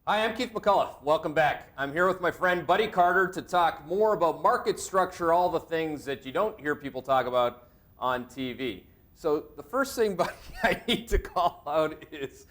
Hi, I'm Keith McCullough. Welcome back. I'm here with my friend Buddy Carter to talk more about market structure, all the things that you don't hear people talk about on TV. So the first thing, Buddy, I need to call out is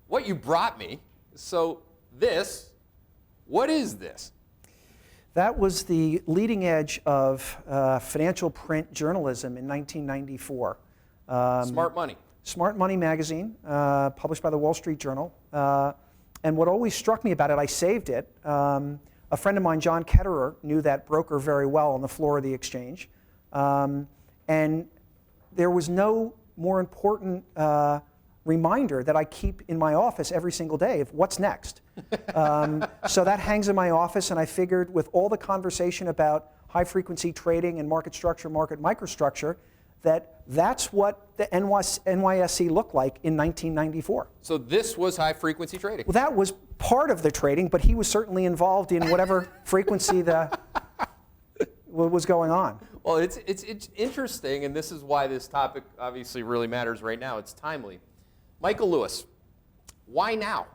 what you brought me. So what is this? That was the leading edge of financial print journalism in 1994. Smart Money. Smart Money magazine, published by the Wall Street Journal. And what always struck me about it, I saved it. A friend of mine, John Ketterer, knew that broker very well on the floor of the exchange. And there was no more important reminder that I keep in my office every single day of what's next. So that hangs in my office, and I figured with all the conversation about high-frequency trading and market structure, market microstructure, that's what the NYSE looked like in 1994. So this was high-frequency trading? Well, that was part of the trading, but he was certainly involved in whatever frequency was going on. Well, it's interesting, and this is why this topic obviously really matters right now. It's timely. Michael Lewis, why now?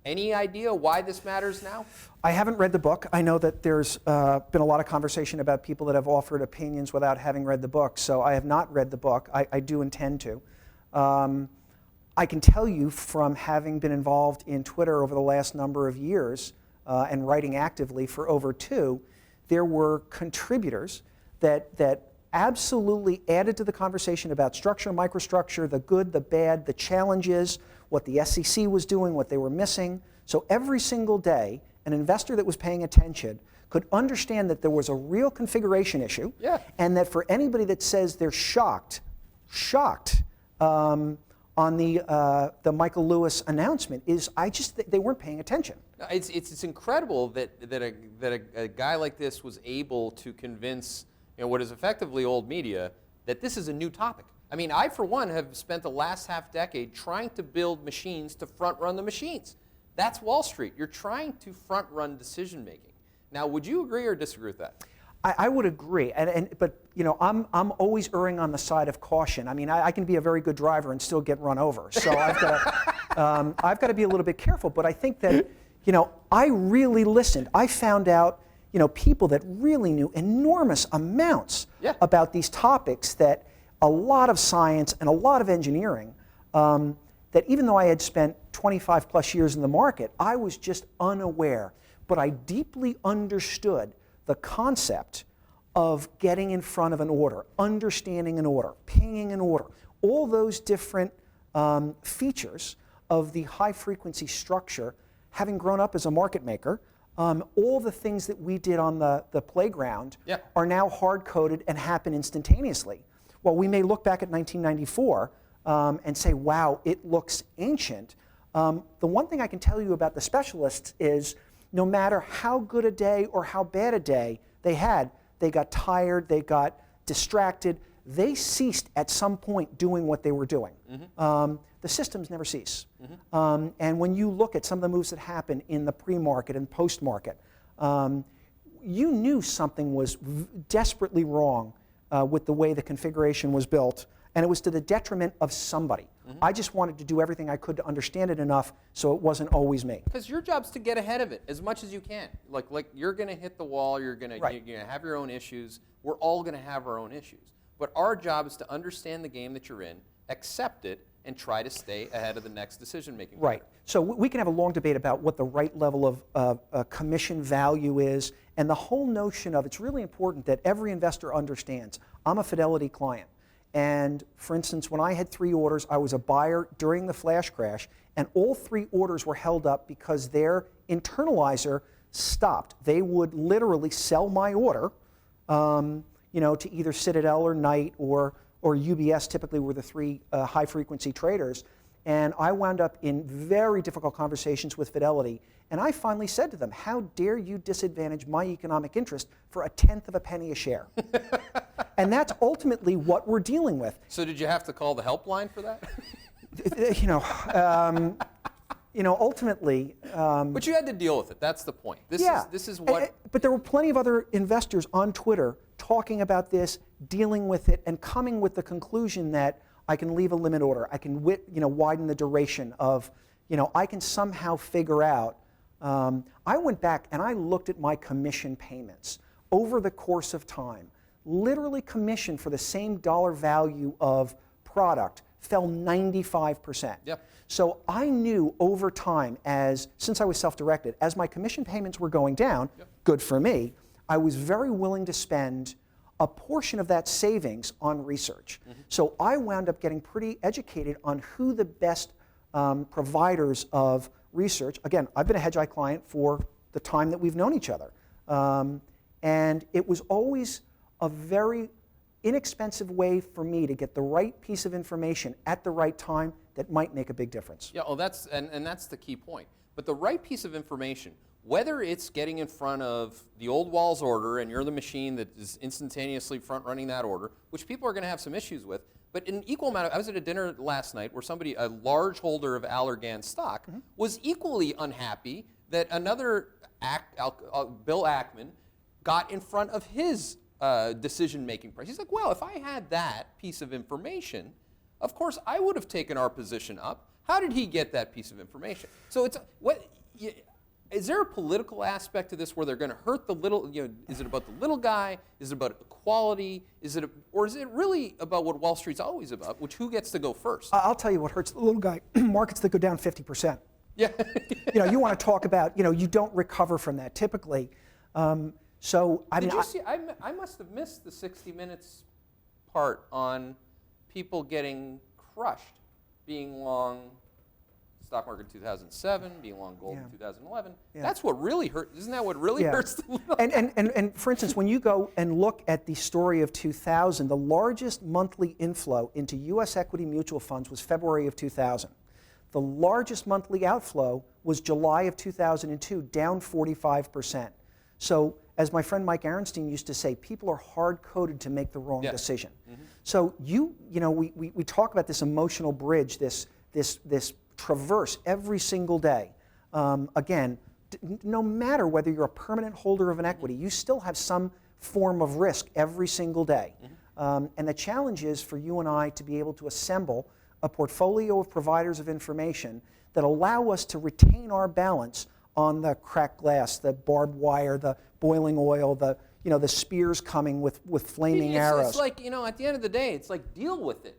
Any idea why this matters now? I haven't read the book. I know that there's been a lot of conversation about people that have offered opinions without having read the book, so I have not read the book. I do intend to. I can tell you from having been involved in Twitter over the last number of years and writing actively for over 2, there were contributors that absolutely added to the conversation about structure, microstructure, the good, the bad, the challenges, what the SEC was doing, what they were missing. So every single day, an investor that was paying attention could understand that there was a real configuration issue, and that for anybody that says they're shocked on the Michael Lewis announcement they weren't paying attention. It's incredible that a guy like this was able to convince what is effectively old media that this is a new topic. I mean, I, for one, have spent the last half-decade trying to build machines to front-run the machines. That's Wall Street. You're trying to front-run decision-making. Now, would you agree or disagree with that? I would agree, but I'm always erring on the side of caution. I mean, I can be a very good driver and still get run over, so I've got to be a little bit careful. But I think that I really listened. I found out people that really knew enormous amounts about these topics, that a lot of science and a lot of engineering, that even though I had spent 25 plus years in the market, I was just unaware. But I deeply understood the concept of getting in front of an order, understanding an order, pinging an order, all those different features of the high-frequency structure. Having grown up as a market maker, all the things that we did on the playground are now hard-coded and happen instantaneously. Well, we may look back at 1994 and say, wow, it looks ancient. The one thing I can tell you about the specialists is no matter how good a day or how bad a day they had, they got tired, they got distracted, they ceased at some point doing what they were doing. The systems never cease. And when you look at some of the moves that happen in the pre-market and post-market, you knew something was desperately wrong with the way the configuration was built, and it was to the detriment of somebody. I just wanted to do everything I could to understand it enough so it wasn't always me. Because your job's to get ahead of it as much as you can. Like you're going to hit the wall, you're going to have your own issues. We're all going to have our own issues. But our job is to understand the game that you're in, accept it, and try to stay ahead of the next decision-making. Right. So we can have a long debate about what the right level of commission value is, and the whole notion of it's really important that every investor understands. I'm a Fidelity client. And for instance, when I had 3 orders, I was a buyer during the flash crash, and all 3 orders were held up because their internalizer stopped. They would literally sell my order, to either Citadel or Knight or UBS. Typically were the 3 high-frequency traders. And I wound up in very difficult conversations with Fidelity. And I finally said to them, how dare you disadvantage my economic interest for 1/10 of a penny a share? And that's ultimately what we're dealing with. So did you have to call the helpline for that? Ultimately. But you had to deal with it. That's the point. This is what. But there were plenty of other investors on Twitter talking about this, dealing with it, and coming with the conclusion that I can leave a limit order. I can widen the duration of I can somehow figure out. I went back and I looked at my commission payments over the course of time. Literally, commission for the same dollar value of product fell 95%. Yep. So I knew over time, since I was self-directed, as my commission payments were going down, Yep. good for me, I was very willing to spend a portion of that savings on research. Mm-hmm. So I wound up getting pretty educated on who the best providers of research. Again, I've been a Hedgeye client for the time that we've known each other. And it was always a very inexpensive way for me to get the right piece of information at the right time that might make a big difference. Yeah, that's the key point. But the right piece of information, whether it's getting in front of the old Walls order and you're the machine that is instantaneously front-running that order, which people are going to have some issues with, but in equal amount, I was at a dinner last night where somebody, a large holder of Allergan stock, mm-hmm. was equally unhappy that another Bill Ackman got in front of his decision-making price. He's like, well, if I had that piece of information, of course I would have taken our position up. How did he get that piece of information? So is there a political aspect to this where they're going to hurt the little, is it about the little guy? Is it about equality? Or is it really about what Wall Street's always about, which who gets to go first? I'll tell you what hurts the little guy. Markets that go down 50%. Yeah. You want to talk about, you don't recover from that typically. Did you see, I must have missed the 60 Minutes part on people getting crushed, being long stock market in 2007, being long gold in 2011. Yeah. That's what really hurt. Isn't that what really hurts the little guy? And for instance, when you go and look at the story of 2000, the largest monthly inflow into U.S. equity mutual funds was February of 2000. The largest monthly outflow was July of 2002, down 45%. So, as my friend Mike Arenstein used to say, people are hard-coded to make the wrong decision. Mm-hmm. So we talk about this emotional bridge, this traverse every single day. Again, no matter whether you're a permanent holder of an equity, you still have some form of risk every single day. Mm-hmm. And the challenge is for you and I to be able to assemble a portfolio of providers of information that allow us to retain our balance on the cracked glass, the barbed wire, the boiling oil, the spears coming with flaming arrows. It's like, at the end of the day, it's like deal with it.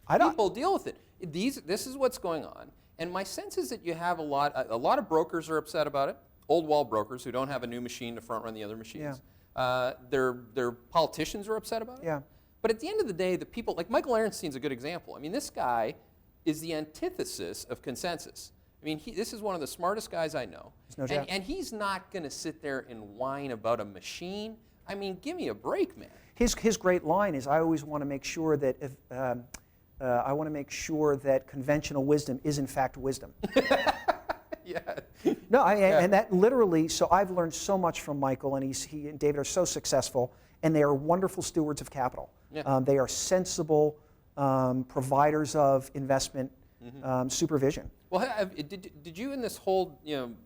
People deal with it. This is what's going on. And my sense is that you have a lot of brokers are upset about it, old wall brokers who don't have a new machine to front run the other machines. Yeah. Their politicians are upset about it. Yeah. But at the end of the day, the people, like Michael Arenstein's a good example. I mean, this guy is the antithesis of consensus. I mean, this is one of the smartest guys I know. No doubt. And he's not going to sit there and whine about a machine. I mean, give me a break, man. His great line is, I always want to make sure that conventional wisdom is in fact wisdom. Yeah. No, and that literally. So I've learned so much from Michael, and he and David are so successful, and they are wonderful stewards of capital. Yeah. They are sensible providers of investment supervision. Well, did you in this whole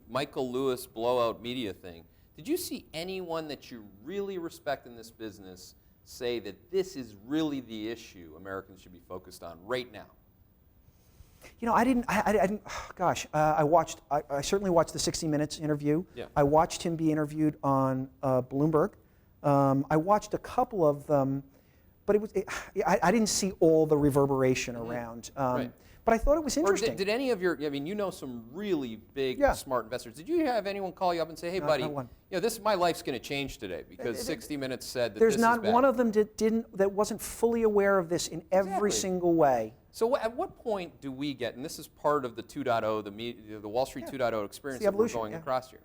Michael Lewis blowout media thing, did you see anyone that you really respect in this business say that this is really the issue Americans should be focused on right now? I didn't. Gosh, I certainly watched the 60 Minutes interview. Yeah. I watched him be interviewed on Bloomberg. I watched a couple of them, but I didn't see all the reverberaration around. Right. But I thought it was interesting. Or did any of some really big, smart investors. Did you have anyone call you up and say, hey, buddy, my life's going to change today because 60 Minutes said that there's this not is bad. one of them that wasn't fully aware of this in every single way. So at what point do we get, and this is part of the 2.0, the Wall Street 2.0 experience that we're going across here.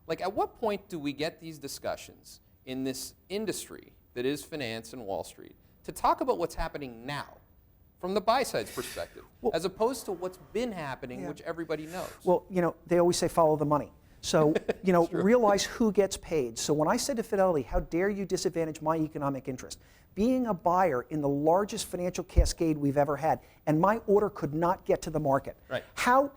Like, at what point do we get these discussions in this industry that is finance and Wall Street to talk about what's happening now? From the buy side's perspective, as opposed to what's been happening, which everybody knows. Well, they always say follow the money. So, realize who gets paid. So when I said to Fidelity, how dare you disadvantage my economic interest? Being a buyer in the largest financial cascade we've ever had, and my order could not get to the market. Right. How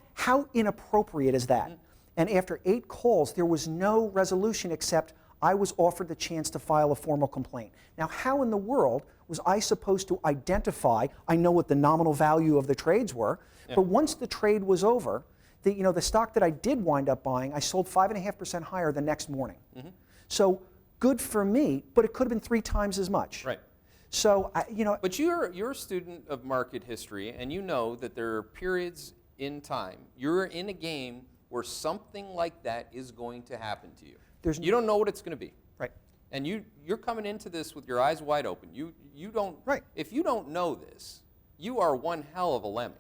inappropriate is that? Mm-hmm. And after 8 calls, there was no resolution except I was offered the chance to file a formal complaint. Now, how in the world was I supposed to identify, I know what the nominal value of the trades were, but once the trade was over, the stock that I did wind up buying, I sold 5.5% higher the next morning. So good for me, but it could have been 3 times as much. Right. So But you're a student of market history, and you know that there are periods in time. You're in a game where something like that is going to happen to you. You don't know what it's going to be. Right. And you're coming into this with your eyes wide open. You don't. Right. If you don't know this, you are one hell of a lemming.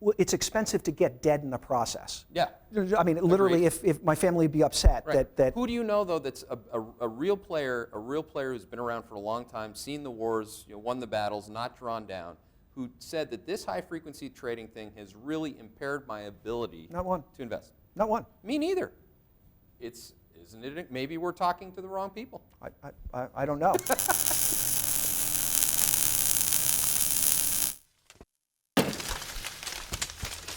Well, it's expensive to get dead in the process. Yeah. I mean, literally, if my family would be upset that Who do you know though that's a real player who's been around for a long time, seen the wars, won the battles, not drawn down, who said that this high frequency trading thing has really impaired my ability to invest? Not one. Me neither. Isn't it? Maybe we're talking to the wrong people. I don't know.